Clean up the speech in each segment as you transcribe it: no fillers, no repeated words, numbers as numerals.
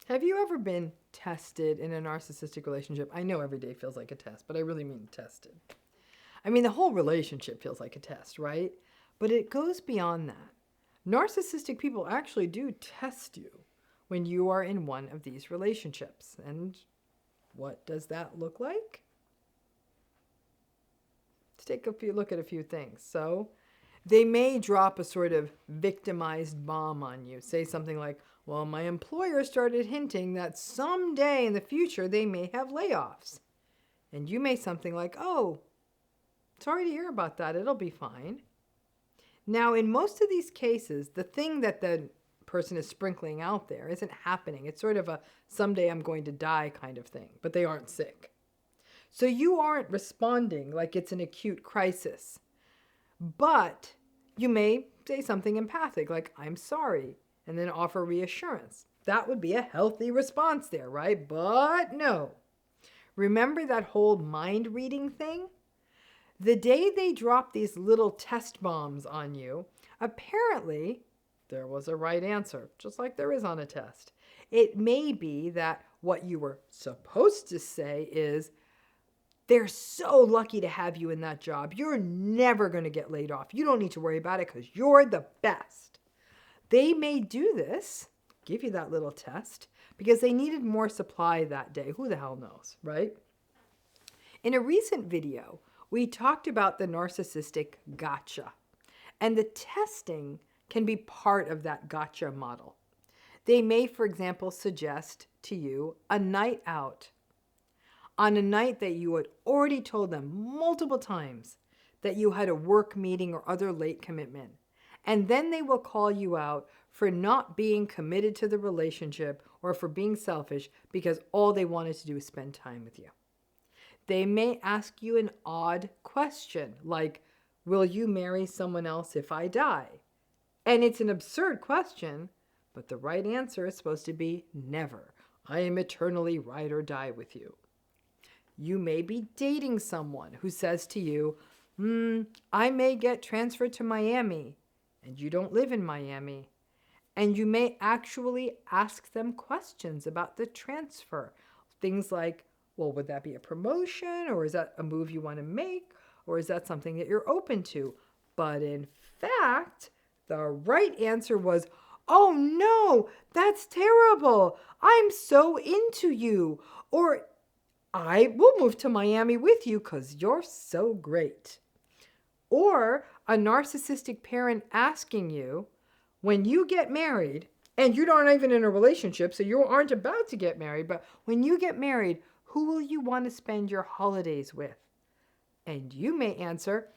Have you ever been tested in a narcissistic relationship? I know every day feels like a test, but I really mean tested. I mean, the whole relationship feels like a test, right? But it goes beyond that. Narcissistic people actually do test you when you are in one of these relationships. And what does that look like? Let's take a look at a few things. So, they may drop a sort of victimized bomb on you. Say something like, well, my employer started hinting that someday in the future they may have layoffs. And you may something like, oh, sorry to hear about that. It'll be fine. Now, in most of these cases, the thing that the person is sprinkling out there isn't happening. It's sort of a someday I'm going to die kind of thing, but they aren't sick. So you aren't responding like it's an acute crisis. But you may say something empathic like, I'm sorry, and then offer reassurance. That would be a healthy response there, right? But no. Remember that whole mind reading thing? The day they drop these little test bombs on you, apparently there was a right answer, just like there is on a test. It may be that what you were supposed to say is, they're so lucky to have you in that job. You're never going to get laid off. You don't need to worry about it because you're the best. They may do this, give you that little test, because they needed more supply that day. Who the hell knows, right? In a recent video, we talked about the narcissistic gotcha. And the testing can be part of that gotcha model. They may, for example, suggest to you a night out on a night that you had already told them multiple times that you had a work meeting or other late commitment. And then they will call you out for not being committed to the relationship or for being selfish because all they wanted to do was spend time with you. They may ask you an odd question like, will you marry someone else if I die? And it's an absurd question, but the right answer is supposed to be never. I am eternally ride or die with you. You may be dating someone who says to you, I may get transferred to Miami, and you don't live in Miami. And you may actually ask them questions about the transfer. Things like, well, would that be a promotion? Or is that a move you want to make? Or is that something that you're open to? But in fact, the right answer was, oh no, that's terrible. I'm so into you. Or I will move to Miami with you because you're so great. Or a narcissistic parent asking you, when you get married, and you aren't even in a relationship, so you aren't about to get married, but when you get married, who will you want to spend your holidays with? And you may answer,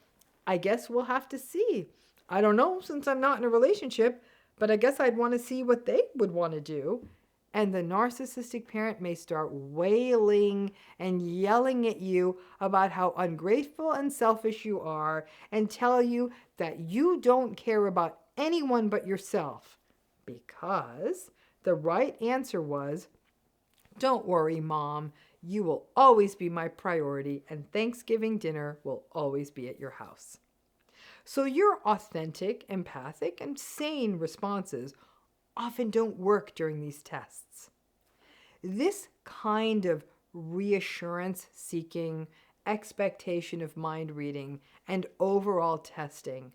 I guess we'll have to see. I don't know, since I'm not in a relationship, but I guess I'd want to see what they would want to do. And the narcissistic parent may start wailing and yelling at you about how ungrateful and selfish you are and tell you that you don't care about anyone but yourself. Because the right answer was, don't worry, Mom, you will always be my priority and Thanksgiving dinner will always be at your house. So your authentic, empathic, and sane responses often don't work during these tests. This kind of reassurance seeking, expectation of mind reading, and overall testing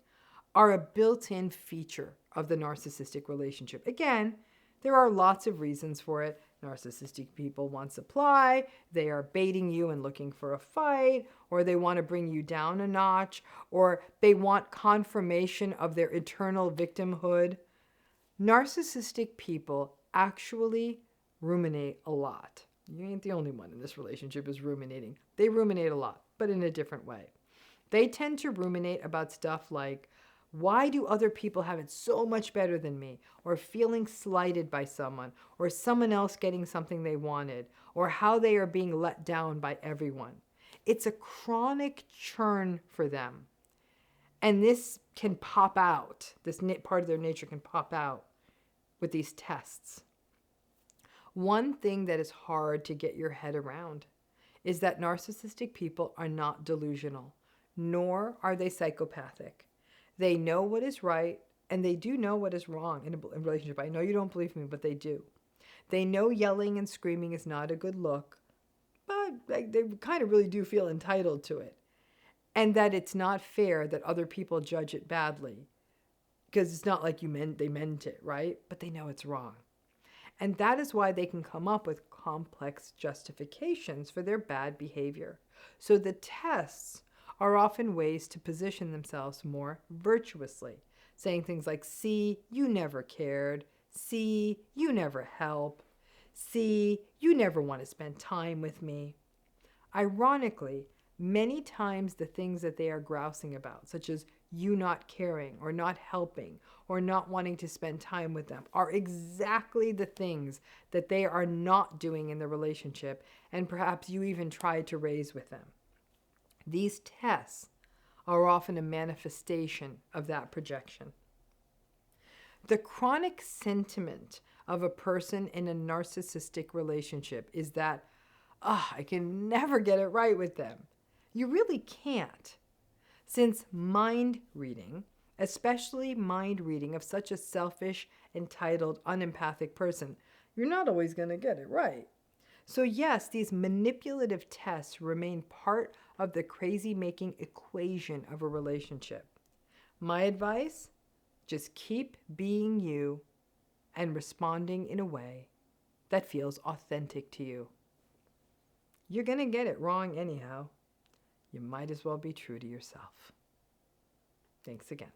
are a built-in feature of the narcissistic relationship. Again, there are lots of reasons for it. Narcissistic people want supply, they are baiting you and looking for a fight, or they want to bring you down a notch, or they want confirmation of their eternal victimhood. Narcissistic people actually ruminate a lot. You ain't the only one in this relationship is ruminating. They ruminate a lot, but in a different way. They tend to ruminate about stuff like, why do other people have it so much better than me? Or feeling slighted by someone, or someone else getting something they wanted, or how they are being let down by everyone. It's a chronic churn for them. And this can pop out. This part of their nature can pop out with these tests. One thing that is hard to get your head around is that narcissistic people are not delusional, nor are they psychopathic. They know what is right, and they do know what is wrong in a relationship. I know you don't believe me, but they do. They know yelling and screaming is not a good look, but they kind of really do feel entitled to it. And that it's not fair that other people judge it badly, because it's not like they meant it, right? But they know it's wrong. And that is why they can come up with complex justifications for their bad behavior. So the tests are often ways to position themselves more virtuously, saying things like, see, you never cared. See, you never help. See, you never want to spend time with me. Ironically, many times the things that they are grousing about, such as you not caring or not helping or not wanting to spend time with them, are exactly the things that they are not doing in the relationship, and perhaps you even tried to raise with them. These tests are often a manifestation of that projection. The chronic sentiment of a person in a narcissistic relationship is that, I can never get it right with them. You really can't. Since mind reading, especially mind reading of such a selfish, entitled, unempathic person, you're not always going to get it right. So yes, these manipulative tests remain part of the crazy-making equation of a relationship. My advice? Just keep being you and responding in a way that feels authentic to you. You're going to get it wrong anyhow. You might as well be true to yourself. Thanks again.